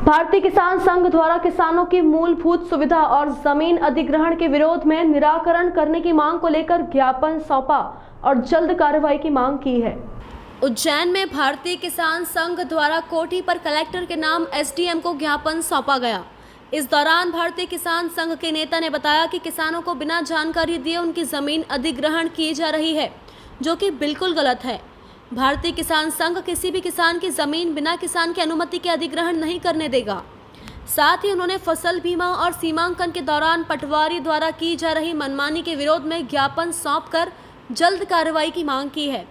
भारतीय किसान संघ द्वारा किसानों की मूलभूत सुविधा और जमीन अधिग्रहण के विरोध में निराकरण करने की मांग को लेकर ज्ञापन सौंपा और जल्द कार्रवाई की मांग की है। उज्जैन में भारतीय किसान संघ द्वारा कोठी पर कलेक्टर के नाम एसडीएम को ज्ञापन सौंपा गया। इस दौरान भारतीय किसान संघ के नेता ने बताया कि किसानों को बिना जानकारी दिए उनकी जमीन अधिग्रहण की जा रही है, जो कि बिल्कुल गलत है। भारतीय किसान संघ किसी भी किसान की जमीन बिना किसान की अनुमति के अधिग्रहण नहीं करने देगा। साथ ही उन्होंने फसल बीमा और सीमांकन के दौरान पटवारी द्वारा की जा रही मनमानी के विरोध में ज्ञापन सौंपकर जल्द कार्रवाई की मांग की है।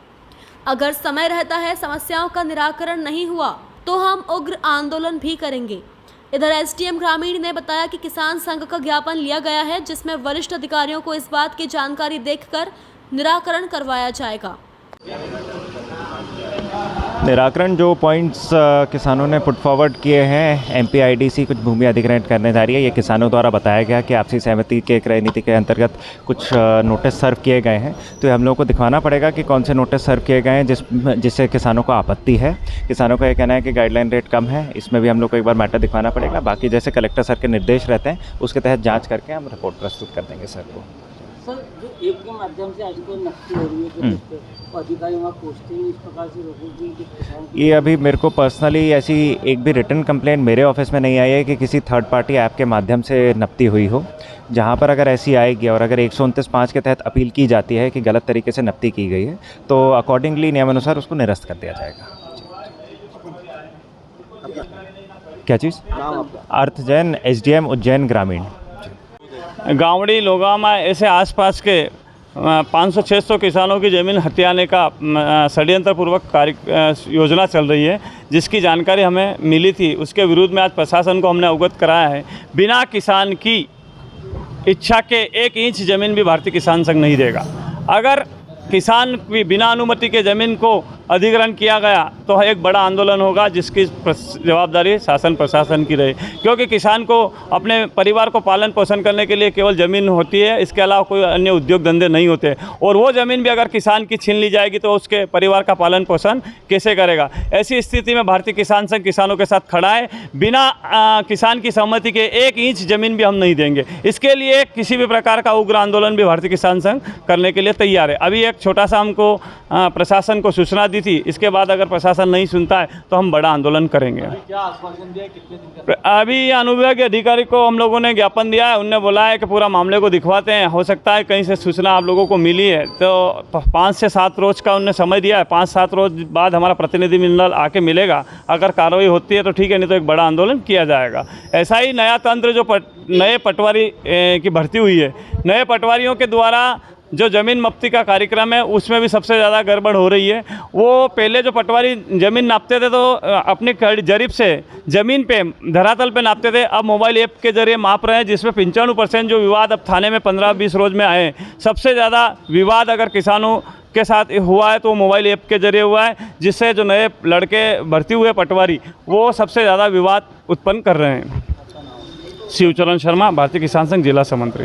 अगर समय रहता है समस्याओं का निराकरण नहीं हुआ तो हम उग्र आंदोलन भी करेंगे। इधर एसडीएम ग्रामीण ने बताया कि किसान संघ का ज्ञापन लिया गया है, जिसमें वरिष्ठ अधिकारियों को इस बात की जानकारी देकर निराकरण करवाया जाएगा। निराकरण जो पॉइंट्स किसानों ने पुट फॉरवर्ड किए हैं, एमपीआईडीसी कुछ भूमि अधिग्रहण करने जा रही है। ये किसानों द्वारा बताया गया कि आपसी सहमति के क्रय नीति के अंतर्गत कुछ नोटिस सर्व किए गए हैं। तो हम लोगों को दिखवाना पड़ेगा कि कौन से नोटिस सर्व किए गए हैं जिससे किसानों को आपत्ति है। किसानों का ये कहना है कि गाइडलाइन रेट कम है, इसमें भी हम लोग को एक बार मैटर दिखवाना पड़ेगा। बाकी जैसे कलेक्टर सर के निर्देश रहते हैं उसके तहत जाँच करके हम रिपोर्ट प्रस्तुत कर देंगे सर को। सर, जो ऐप के माध्यम से आजकल नकदी हो रही है तो अधिकारी वहाँ पहुँचते हैं, इस प्रकार से रोकोगे कि किसान ये अभी मेरे को पर्सनली ऐसी एक भी रिटन कंप्लेंट मेरे ऑफिस में नहीं आई है कि किसी थर्ड पार्टी ऐप के माध्यम से नकदी हुई हो। जहाँ पर अगर ऐसी आएगी और अगर 129(5) के तहत अपील की जाती है कि गलत तरीके से नकदी की गई है तो अकॉर्डिंगली नियमानुसार उसको निरस्त कर दिया जाएगा। क्या चीज़? अर्थ जैन, एसडीएम उज्जैन ग्रामीण। गावड़ी लोगामा ऐसे आसपास के 500-600 किसानों की ज़मीन हथियाने का षड्यंत्रपूर्वक योजना चल रही है, जिसकी जानकारी हमें मिली थी। उसके विरुद्ध में आज प्रशासन को हमने अवगत कराया है। बिना किसान की इच्छा के 1 इंच ज़मीन भी भारतीय किसान संघ नहीं देगा। अगर किसान की बिना अनुमति के ज़मीन को अधिग्रहण किया गया तो एक बड़ा आंदोलन होगा, जिसकी जवाबदारी शासन प्रशासन की रहे, क्योंकि किसान को अपने परिवार को पालन पोषण करने के लिए केवल ज़मीन होती है, इसके अलावा कोई अन्य उद्योग धंधे नहीं होते। और वो ज़मीन भी अगर किसान की छीन ली जाएगी तो उसके परिवार का पालन पोषण कैसे करेगा? ऐसी स्थिति में भारतीय किसान संघ किसानों के साथ खड़ा है। बिना किसान की सहमति के 1 इंच ज़मीन भी हम नहीं देंगे। इसके लिए किसी भी प्रकार का उग्र आंदोलन भी भारतीय किसान संघ करने के लिए तैयार है। अभी एक छोटा सा हमको प्रशासन को सूचना दी थी, इसके बाद अगर प्रशासन नहीं सुनता है तो हम बड़ा आंदोलन करेंगे। क्या आश्वासन दिया, कितने दिन का? अभी अनुविभागीय अधिकारी को हम लोगों ने ज्ञापन दिया है। उनने बोला है कि पूरा मामले को दिखवाते हैं। हो सकता है कहीं से सूचना आप लोगों को मिली है तो 5 से 7 रोज़ का उनने समय दिया है। 5-7 रोज बाद हमारा प्रतिनिधि मंडल आके मिलेगा। अगर कार्रवाई होती है तो ठीक है, नहीं तो एक बड़ा आंदोलन किया जाएगा। ऐसा ही नया तंत्र जो नए पटवारी की भर्ती हुई है, नए पटवारियों के द्वारा जो ज़मीन मफ्ती का कार्यक्रम है उसमें भी सबसे ज़्यादा गड़बड़ हो रही है। वो पहले जो पटवारी ज़मीन नापते थे तो अपनी जरीब से ज़मीन पे धरातल पे नापते थे, अब मोबाइल ऐप के ज़रिए माप रहे हैं, जिसमें 95% जो विवाद अब थाने में 15-20 रोज़ में आए। सबसे ज़्यादा विवाद अगर किसानों के साथ हुआ है तो मोबाइल ऐप के ज़रिए हुआ है, जिससे जो नए लड़के भर्ती हुए पटवारी वो सबसे ज़्यादा विवाद उत्पन्न कर रहे हैं। शिवचरण शर्मा, भारतीय किसान संघ जिला समन्वय।